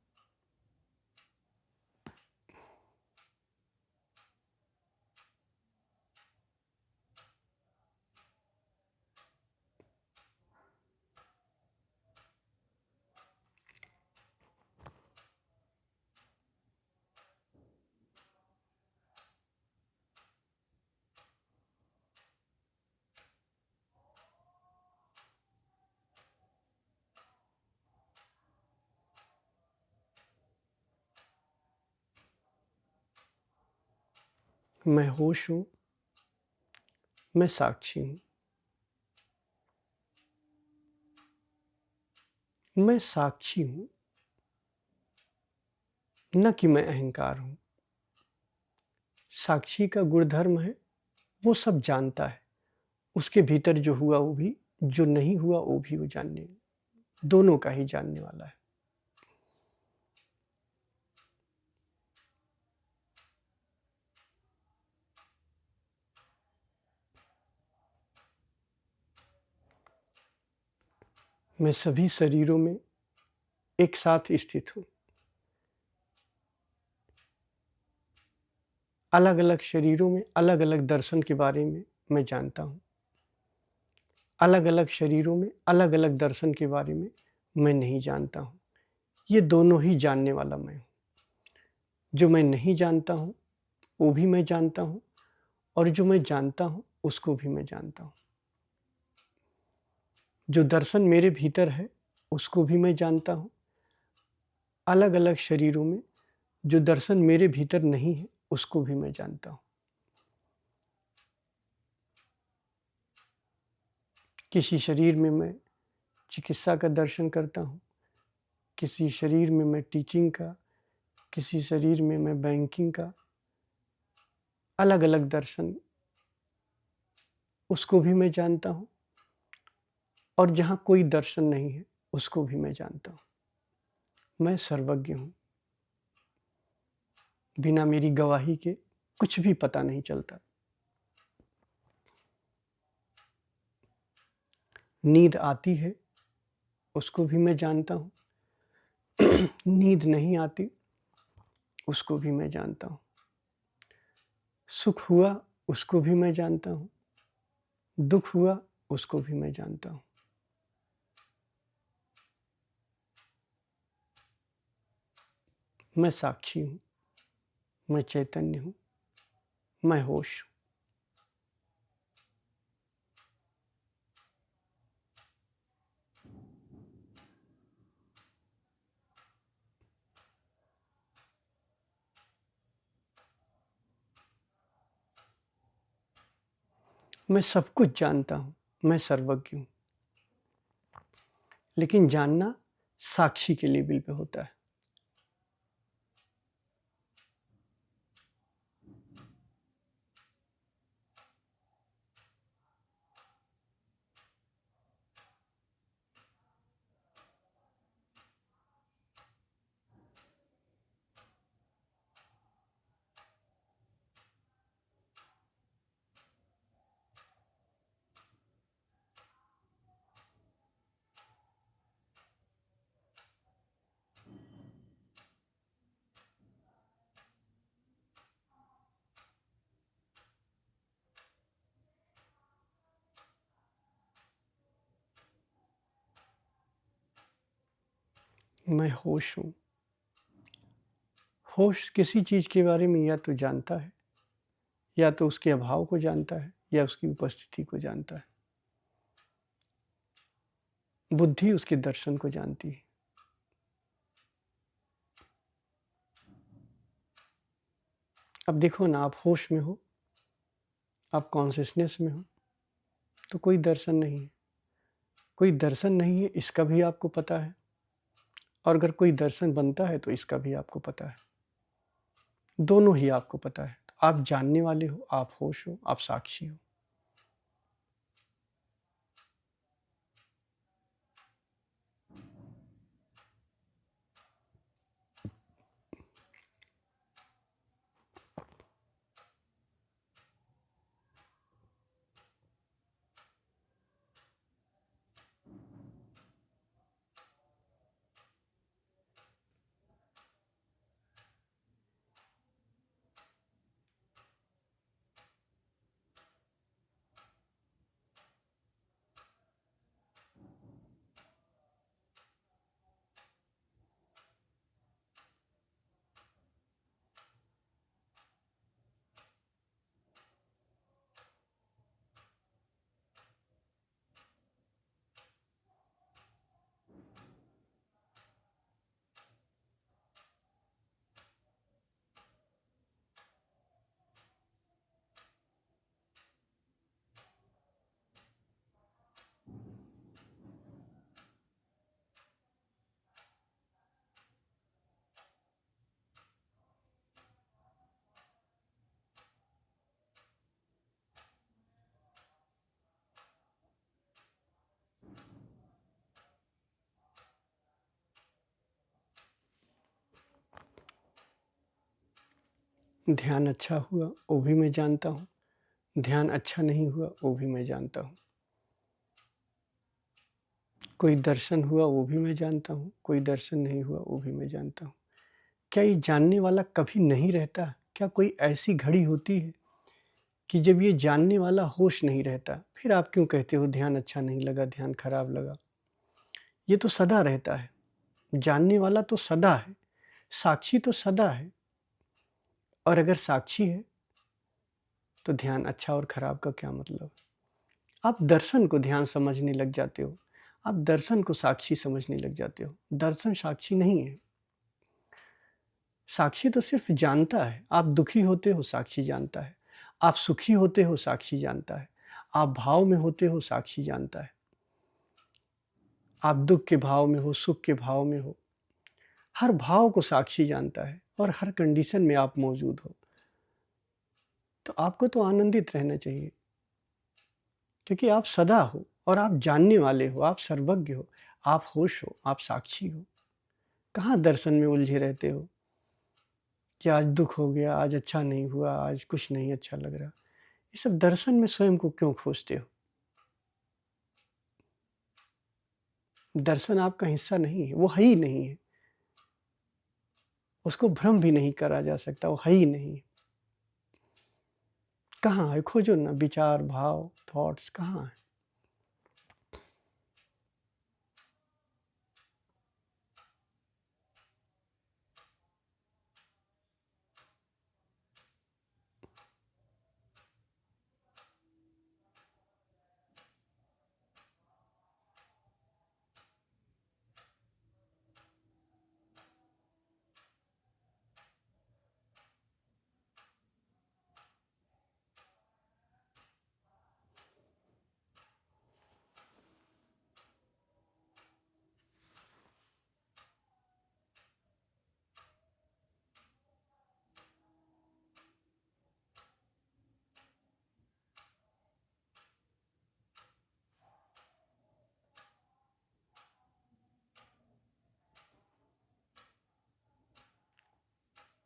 मैं होश हूँ, मैं साक्षी हूँ। मैं साक्षी हूँ, न कि मैं अहंकार हूँ। साक्षी का गुणधर्म है, वो सब जानता है। उसके भीतर जो हुआ वो भी, जो नहीं हुआ वो भी वो जानने, दोनों का ही जानने वाला है। मैं सभी शरीरों में एक साथ स्थित हूँ। अलग अलग शरीरों में अलग अलग दर्शन के बारे में मैं जानता हूँ। अलग अलग शरीरों में अलग अलग दर्शन के बारे में मैं नहीं जानता हूँ। ये दोनों ही जानने वाला मैं हूँ। जो मैं नहीं जानता हूँ वो भी मैं जानता हूँ, और जो मैं जानता हूँ उसको भी मैं जानता हूँ। जो दर्शन मेरे भीतर है उसको भी मैं जानता हूँ। अलग अलग शरीरों में जो दर्शन मेरे भीतर नहीं है उसको भी मैं जानता हूँ। किसी शरीर में मैं चिकित्सा का दर्शन करता हूँ, किसी शरीर में मैं टीचिंग का, किसी शरीर में मैं बैंकिंग का, अलग अलग दर्शन, उसको भी मैं जानता हूँ। और जहाँ कोई दर्शन नहीं है उसको भी मैं जानता हूँ। मैं सर्वज्ञ हूँ। बिना मेरी गवाही के कुछ भी पता नहीं चलता। नींद आती है उसको भी मैं जानता हूँ। नींद नहीं आती उसको भी मैं जानता हूँ। सुख हुआ उसको भी मैं जानता हूँ। दुख हुआ उसको भी मैं जानता हूँ। मैं साक्षी हूँ, मैं चैतन्य हूँ, मैं होश हूँ। मैं सब कुछ जानता हूँ, मैं सर्वज्ञ हूँ। लेकिन जानना साक्षी के लेवल पे होता है। मैं होश हूँ। होश किसी चीज़ के बारे में या तो जानता है, या तो उसके अभाव को जानता है, या उसकी उपस्थिति को जानता है। बुद्धि उसके दर्शन को जानती है। अब देखो ना, आप होश में हो, आप कॉन्शियसनेस में हो, तो कोई दर्शन नहीं है। कोई दर्शन नहीं है इसका भी आपको पता है, और अगर कोई दर्शन बनता है तो इसका भी आपको पता है। दोनों ही आपको पता है। तो आप जानने वाले हो, आप होश हो, आप साक्षी हो। ध्यान अच्छा हुआ वो भी मैं जानता हूँ, ध्यान अच्छा नहीं हुआ वो भी मैं जानता हूँ। कोई दर्शन हुआ वो भी मैं जानता हूँ, कोई दर्शन नहीं हुआ वो भी मैं जानता हूँ। क्या ये जानने वाला कभी नहीं रहता? क्या कोई ऐसी घड़ी होती है कि जब ये जानने वाला होश नहीं रहता? फिर आप क्यों कहते हो ध्यान अच्छा नहीं लगा, ध्यान खराब लगा? ये तो सदा रहता है, जानने वाला तो सदा है, साक्षी तो सदा है। और अगर साक्षी है तो ध्यान अच्छा और खराब का क्या मतलब? आप दर्शन को ध्यान समझने लग जाते हो, आप दर्शन को साक्षी समझने लग जाते हो। दर्शन साक्षी नहीं है, साक्षी तो सिर्फ जानता है। आप दुखी होते हो, साक्षी जानता है। आप सुखी होते हो, साक्षी जानता है। आप भाव में होते हो, साक्षी जानता है। आप दुख के भाव में हो, सुख के भाव में हो, हर भाव को साक्षी जानता है और हर कंडीशन में आप मौजूद हो। तो आपको तो आनंदित रहना चाहिए, क्योंकि आप सदा हो और आप जानने वाले हो, आप सर्वज्ञ हो, आप होश हो, आप साक्षी हो। कहाँ दर्शन में उलझे रहते हो कि आज दुख हो गया, आज अच्छा नहीं हुआ, आज कुछ नहीं अच्छा लग रहा। ये सब दर्शन में स्वयं को क्यों खोजते हो? दर्शन आपका हिस्सा नहीं है, वो है ही नहीं है। उसको भ्रम भी नहीं करा जा सकता, वो है ही नहीं। कहाँ है? खोजो ना, विचार, भाव, थॉट्स कहाँ है?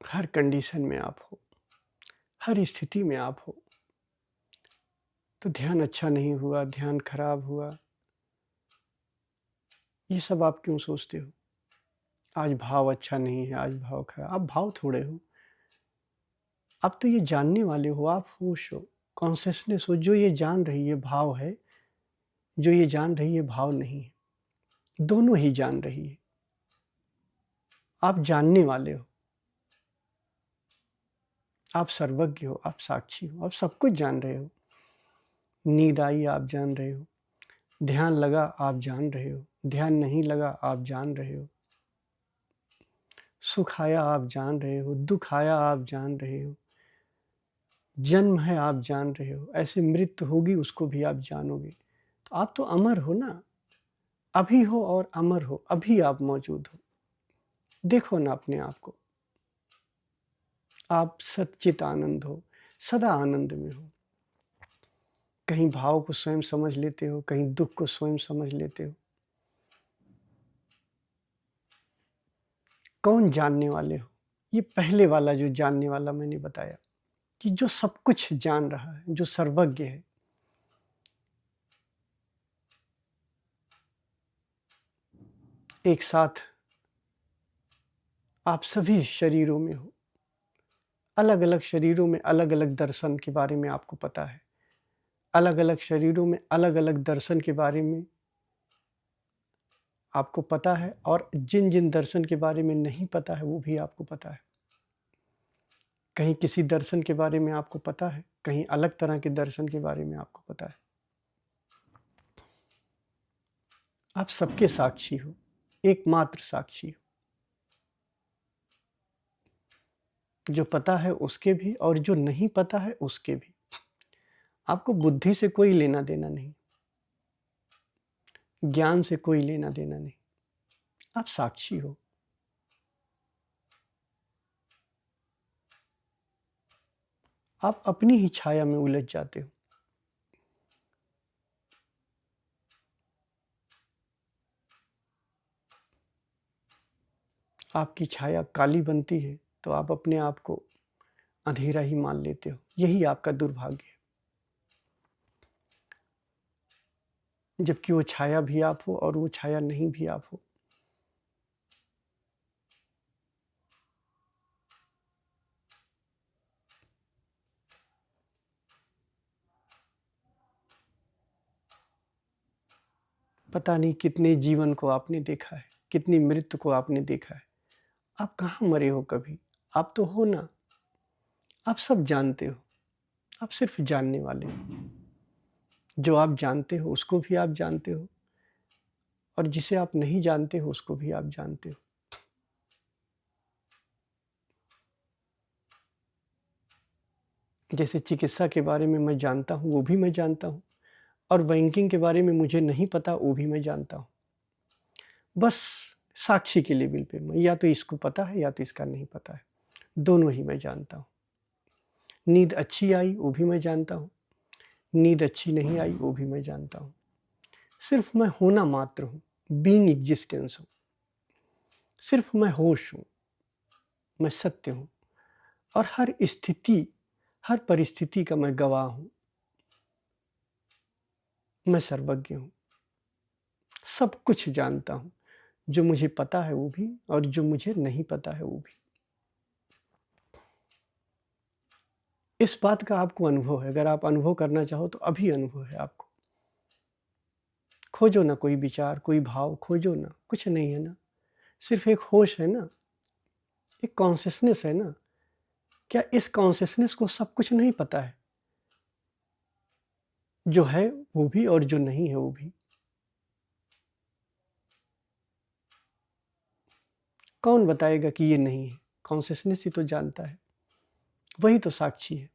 हर कंडीशन में आप हो, हर स्थिति में आप हो। तो ध्यान अच्छा नहीं हुआ, ध्यान खराब हुआ, ये सब आप क्यों सोचते हो? आज भाव अच्छा नहीं है, आज भाव खराब। आप भाव थोड़े हो, आप तो ये जानने वाले हो, आप होश हो, कॉन्शियसनेस हो। जो ये जान रही है भाव है, जो ये जान रही है भाव नहीं है। दोनों ही जान रही है। आप जानने वाले हो, आप सर्वज्ञ हो, आप साक्षी हो, आप सब कुछ जान रहे हो। नींद आई आप जान रहे हो, ध्यान लगा आप जान रहे हो, ध्यान नहीं लगा आप जान रहे हो। सुख आया आप जान रहे हो, दुख आया आप जान रहे हो। जन्म है आप जान रहे हो, ऐसे मृत्यु होगी उसको भी आप जानोगे। तो आप तो अमर हो ना, अभी हो और अमर हो, अभी आप मौजूद हो। देखो ना अपने आप को, आप सच्चित आनंद हो, सदा आनंद में हो। कहीं भाव को स्वयं समझ लेते हो, कहीं दुख को स्वयं समझ लेते हो। कौन जानने वाले हो? ये पहले वाला जो जानने वाला मैंने बताया, कि जो सब कुछ जान रहा है, जो सर्वज्ञ है। एक साथ आप सभी शरीरों में हो, अलग अलग शरीरों में अलग अलग दर्शन के बारे में आपको पता है, अलग अलग शरीरों में अलग अलग दर्शन के बारे में आपको पता है, और जिन जिन दर्शन के बारे में नहीं पता है वो भी आपको पता है। कहीं किसी दर्शन के बारे में आपको पता है, कहीं अलग तरह के दर्शन के बारे में आपको पता है। आप सबके साक्षी हो, एकमात्र साक्षी हो। जो पता है उसके भी और जो नहीं पता है उसके भी। आपको बुद्धि से कोई लेना देना नहीं, ज्ञान से कोई लेना देना नहीं। आप साक्षी हो। आप अपनी ही छाया में उलझ जाते हो। आपकी छाया काली बनती है तो आप अपने आप को अंधेरा ही मान लेते हो। यही आपका दुर्भाग्य है, जबकि वो छाया भी आप हो और वो छाया नहीं भी आप हो। पता नहीं कितने जीवन को आपने देखा है, कितनी मृत्यु को आपने देखा है। आप कहाँ मरे हो कभी? आप तो हो ना, आप सब जानते हो, आप सिर्फ जानने वाले हो। जो आप जानते हो उसको भी आप जानते हो, और जिसे आप नहीं जानते हो उसको भी आप जानते हो। जैसे चिकित्सा के बारे में मैं जानता हूँ, वो भी मैं जानता हूँ, और बैंकिंग के बारे में मुझे नहीं पता, वो भी मैं जानता हूँ। बस साक्षी के लेवल पे मैं, या तो इसको पता है या तो इसका नहीं पता है, दोनों ही मैं जानता हूँ। नींद अच्छी आई वो भी मैं जानता हूँ, नींद अच्छी नहीं आई वो भी मैं जानता हूँ। सिर्फ मैं होना मात्र हूँ, बीइंग एग्जिस्टेंस हूँ। सिर्फ मैं होश हूँ, मैं सत्य हूँ, और हर स्थिति, हर परिस्थिति का मैं गवाह हूँ। मैं सर्वज्ञ हूँ, सब कुछ जानता हूँ, जो मुझे पता है वो भी, और जो मुझे नहीं पता है वो भी। इस बात का आपको अनुभव है। अगर आप अनुभव करना चाहो तो अभी अनुभव है आपको। खोजो ना कोई विचार, कोई भाव, खोजो ना, कुछ नहीं है ना, सिर्फ एक होश है ना, एक कॉन्शियसनेस है ना। क्या इस कॉन्शियसनेस को सब कुछ नहीं पता है? जो है वो भी और जो नहीं है वो भी। कौन बताएगा कि ये नहीं है? कॉन्शियसनेस ही तो जानता है, वही तो साक्षी है।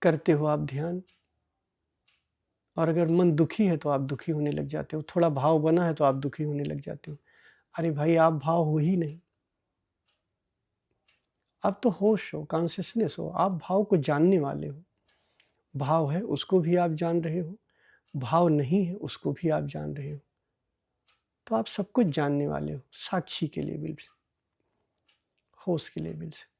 करते हो आप ध्यान, और अगर मन दुखी है तो आप दुखी होने लग जाते हो, थोड़ा भाव बना है तो आप दुखी होने लग जाते हो। अरे भाई, आप भाव हो ही नहीं, आप तो होश हो, कॉन्शियसनेस हो, आप भाव को जानने वाले हो। भाव है उसको भी आप जान रहे हो, भाव नहीं है उसको भी आप जान रहे हो। तो आप सब कुछ जानने वाले हो, साक्षी के लेवल से, होश के लेवल से।